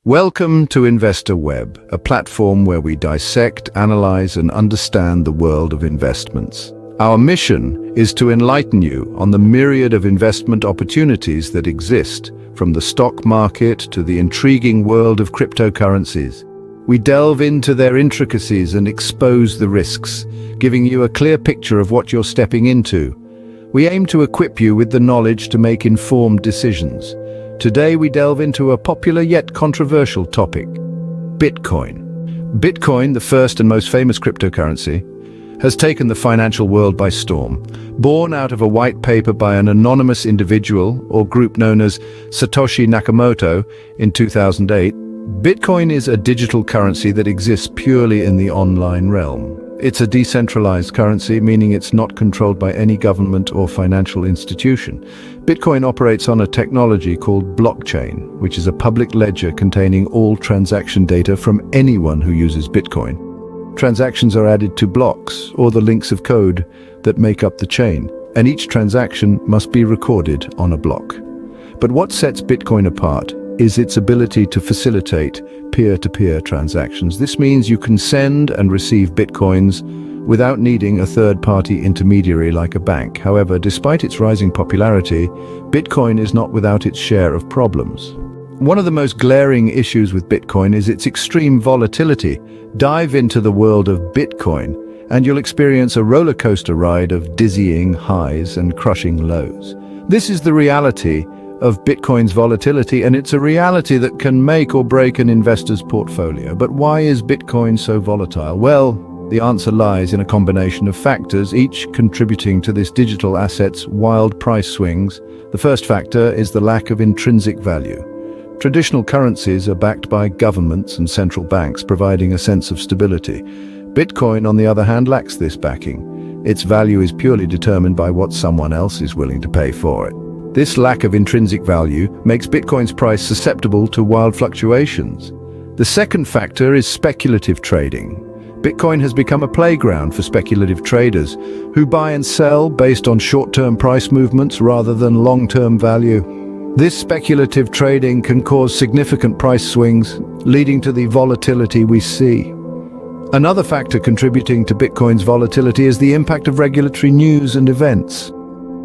Welcome to Investor Web, a platform where we dissect, analyze, and understand the world of investments. Our mission is to enlighten you on the myriad of investment opportunities that exist, from the stock market to the intriguing world of cryptocurrencies. We delve into their intricacies and expose the risks, giving you a clear picture of what you're stepping into. We aim to equip you with the knowledge to make informed decisions. Today we delve into a popular yet controversial topic: Bitcoin. Bitcoin, the first and most famous cryptocurrency, has taken the financial world by storm. Born out of a white paper by an anonymous individual or group known as Satoshi Nakamoto in 2008, Bitcoin is a digital currency that exists purely in the online realm. It's a decentralized currency, meaning it's not controlled by any government or financial institution. Bitcoin operates on a technology called blockchain, which is a public ledger containing all transaction data from anyone who uses Bitcoin. Transactions are added to blocks, or the links of code that make up the chain, and each transaction must be recorded on a block. But what sets Bitcoin apart is its ability to facilitate peer-to-peer transactions. This means you can send and receive Bitcoins without needing a third-party intermediary like a bank. However, despite its rising popularity, Bitcoin is not without its share of problems. One of the most glaring issues with Bitcoin is its extreme volatility. Dive into the world of Bitcoin, and you'll experience a roller coaster ride of dizzying highs and crushing lows. This is the reality of Bitcoin's volatility, and it's a reality that can make or break an investor's portfolio. But why is Bitcoin so volatile? Well, the answer lies in a combination of factors, each contributing to this digital asset's wild price swings. The first factor is the lack of intrinsic value. Traditional currencies are backed by governments and central banks, providing a sense of stability. Bitcoin, on the other hand, lacks this backing. Its value is purely determined by what someone else is willing to pay for it. This lack of intrinsic value makes Bitcoin's price susceptible to wild fluctuations. The second factor is speculative trading. Bitcoin has become a playground for speculative traders who buy and sell based on short-term price movements rather than long-term value. This speculative trading can cause significant price swings, leading to the volatility we see. Another factor contributing to Bitcoin's volatility is the impact of regulatory news and events.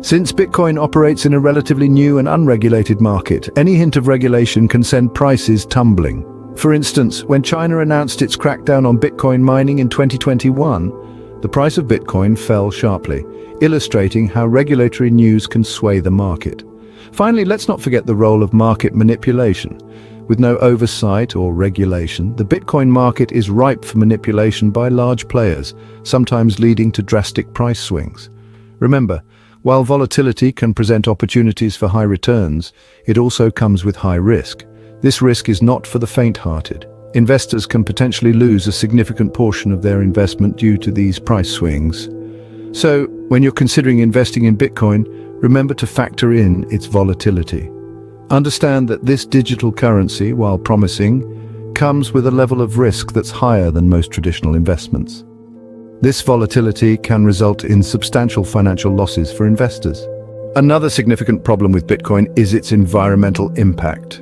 Since Bitcoin operates in a relatively new and unregulated market, any hint of regulation can send prices tumbling. For instance, when China announced its crackdown on Bitcoin mining in 2021, the price of Bitcoin fell sharply, illustrating how regulatory news can sway the market. Finally, let's not forget the role of market manipulation. With no oversight or regulation, the Bitcoin market is ripe for manipulation by large players, sometimes leading to drastic price swings. Remember, while volatility can present opportunities for high returns, it also comes with high risk. This risk is not for the faint-hearted. Investors can potentially lose a significant portion of their investment due to these price swings. So, when you're considering investing in Bitcoin, remember to factor in its volatility. Understand that this digital currency, while promising, comes with a level of risk that's higher than most traditional investments. This volatility can result in substantial financial losses for investors. Another significant problem with Bitcoin is its environmental impact.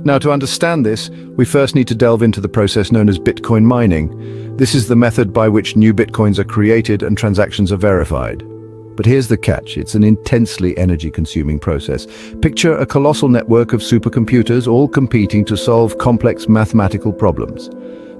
Now, to understand this, we first need to delve into the process known as Bitcoin mining. This is the method by which new Bitcoins are created and transactions are verified. But here's the catch: it's an intensely energy-consuming process. Picture a colossal network of supercomputers all competing to solve complex mathematical problems.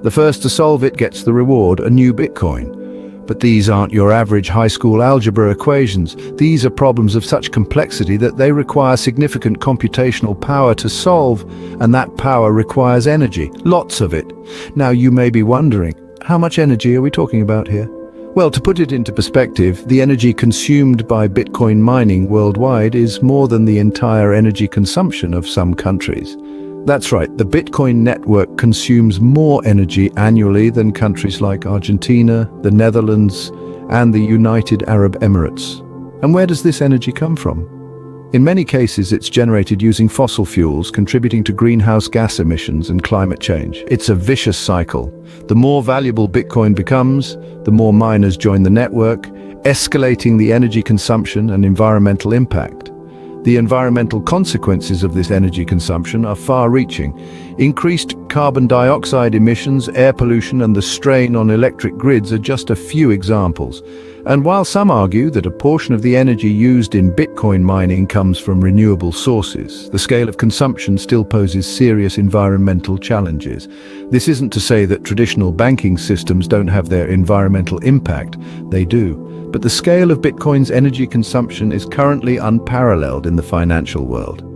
The first to solve it gets the reward, a new Bitcoin. But these aren't your average high school algebra equations. These are problems of such complexity that they require significant computational power to solve, and that power requires energy, lots of it. Now you may be wondering, how much energy are we talking about here? Well, to put it into perspective, the energy consumed by Bitcoin mining worldwide is more than the entire energy consumption of some countries. That's right, the Bitcoin network consumes more energy annually than countries like Argentina, the Netherlands, and the United Arab Emirates. And where does this energy come from? In many cases, it's generated using fossil fuels, contributing to greenhouse gas emissions and climate change. It's a vicious cycle. The more valuable Bitcoin becomes, the more miners join the network, escalating the energy consumption and environmental impact. The environmental consequences of this energy consumption are far-reaching. Increased carbon dioxide emissions, air pollution, and the strain on electric grids are just a few examples. And while some argue that a portion of the energy used in Bitcoin mining comes from renewable sources, the scale of consumption still poses serious environmental challenges. This isn't to say that traditional banking systems don't have their environmental impact. They do. But the scale of Bitcoin's energy consumption is currently unparalleled in the financial world.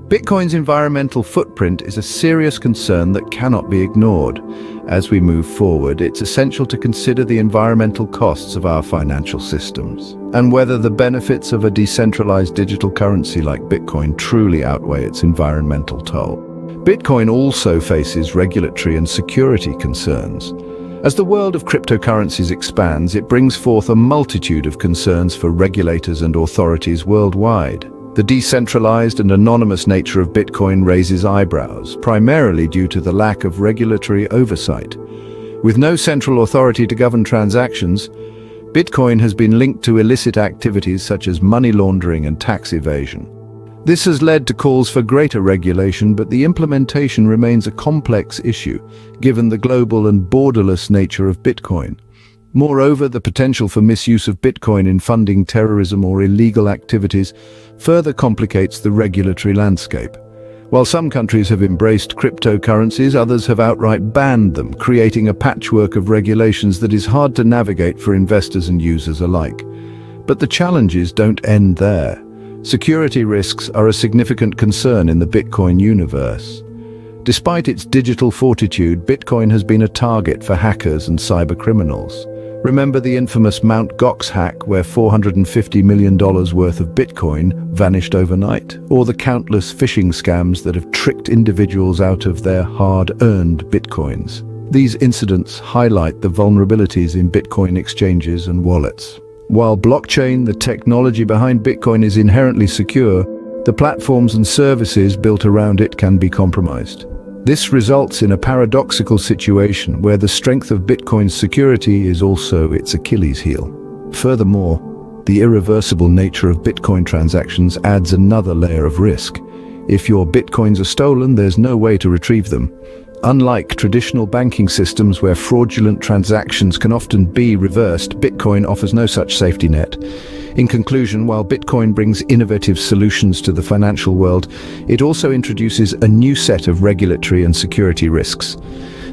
Bitcoin's environmental footprint is a serious concern that cannot be ignored. As we move forward, it's essential to consider the environmental costs of our financial systems and whether the benefits of a decentralized digital currency like Bitcoin truly outweigh its environmental toll. Bitcoin also faces regulatory and security concerns. As the world of cryptocurrencies expands, it brings forth a multitude of concerns for regulators and authorities worldwide. The decentralized and anonymous nature of Bitcoin raises eyebrows, primarily due to the lack of regulatory oversight. With no central authority to govern transactions, Bitcoin has been linked to illicit activities such as money laundering and tax evasion. This has led to calls for greater regulation, but the implementation remains a complex issue, given the global and borderless nature of Bitcoin. Moreover, the potential for misuse of Bitcoin in funding terrorism or illegal activities further complicates the regulatory landscape. While some countries have embraced cryptocurrencies, others have outright banned them, creating a patchwork of regulations that is hard to navigate for investors and users alike. But the challenges don't end there. Security risks are a significant concern in the Bitcoin universe. Despite its digital fortitude, Bitcoin has been a target for hackers and cybercriminals. Remember the infamous Mt. Gox hack where $450 million worth of Bitcoin vanished overnight? Or the countless phishing scams that have tricked individuals out of their hard-earned Bitcoins? These incidents highlight the vulnerabilities in Bitcoin exchanges and wallets. While blockchain, the technology behind Bitcoin, is inherently secure, the platforms and services built around it can be compromised. This results in a paradoxical situation where the strength of Bitcoin's security is also its Achilles heel. Furthermore, the irreversible nature of Bitcoin transactions adds another layer of risk. If your Bitcoins are stolen, there's no way to retrieve them. Unlike traditional banking systems where fraudulent transactions can often be reversed, Bitcoin offers no such safety net. In conclusion, while Bitcoin brings innovative solutions to the financial world, it also introduces a new set of regulatory and security risks.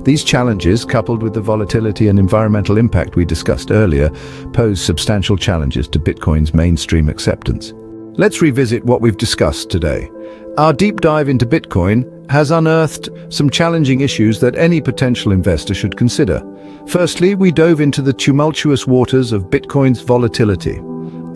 These challenges, coupled with the volatility and environmental impact we discussed earlier, pose substantial challenges to Bitcoin's mainstream acceptance. Let's revisit what we've discussed today. Our deep dive into Bitcoin has unearthed some challenging issues that any potential investor should consider. Firstly, we dove into the tumultuous waters of Bitcoin's volatility.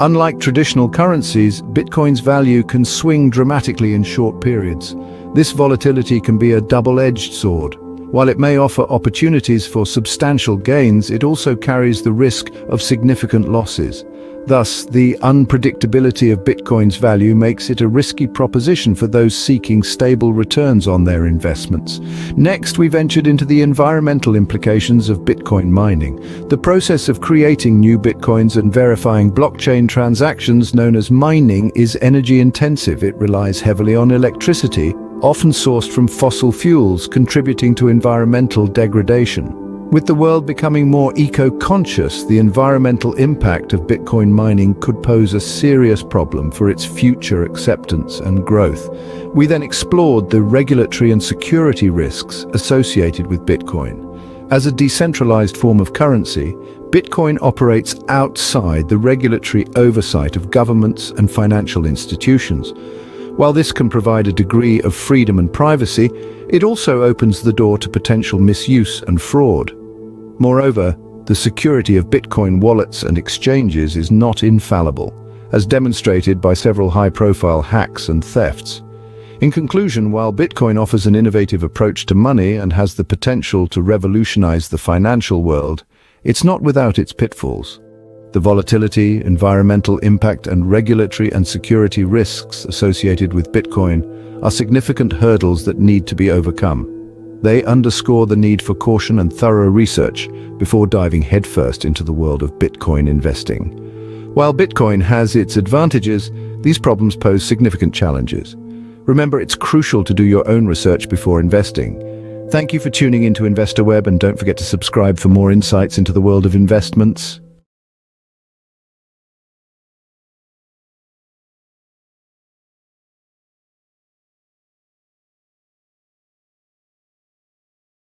Unlike traditional currencies, Bitcoin's value can swing dramatically in short periods. This volatility can be a double-edged sword. While it may offer opportunities for substantial gains, it also carries the risk of significant losses. Thus, the unpredictability of Bitcoin's value makes it a risky proposition for those seeking stable returns on their investments. Next, we ventured into the environmental implications of Bitcoin mining. The process of creating new Bitcoins and verifying blockchain transactions, known as mining, is energy-intensive. It relies heavily on electricity, often sourced from fossil fuels, contributing to environmental degradation. With the world becoming more eco-conscious, the environmental impact of Bitcoin mining could pose a serious problem for its future acceptance and growth. We then explored the regulatory and security risks associated with Bitcoin. As a decentralized form of currency, Bitcoin operates outside the regulatory oversight of governments and financial institutions. While this can provide a degree of freedom and privacy, it also opens the door to potential misuse and fraud. Moreover, the security of Bitcoin wallets and exchanges is not infallible, as demonstrated by several high-profile hacks and thefts. In conclusion, while Bitcoin offers an innovative approach to money and has the potential to revolutionize the financial world, it's not without its pitfalls. The volatility, environmental impact, and regulatory and security risks associated with Bitcoin are significant hurdles that need to be overcome. They underscore the need for caution and thorough research before diving headfirst into the world of Bitcoin investing. While Bitcoin has its advantages, These problems pose significant challenges. Remember, it's crucial to do your own research before investing. Thank you for tuning into InvestorWeb, and don't forget to subscribe for more insights into the world of investments.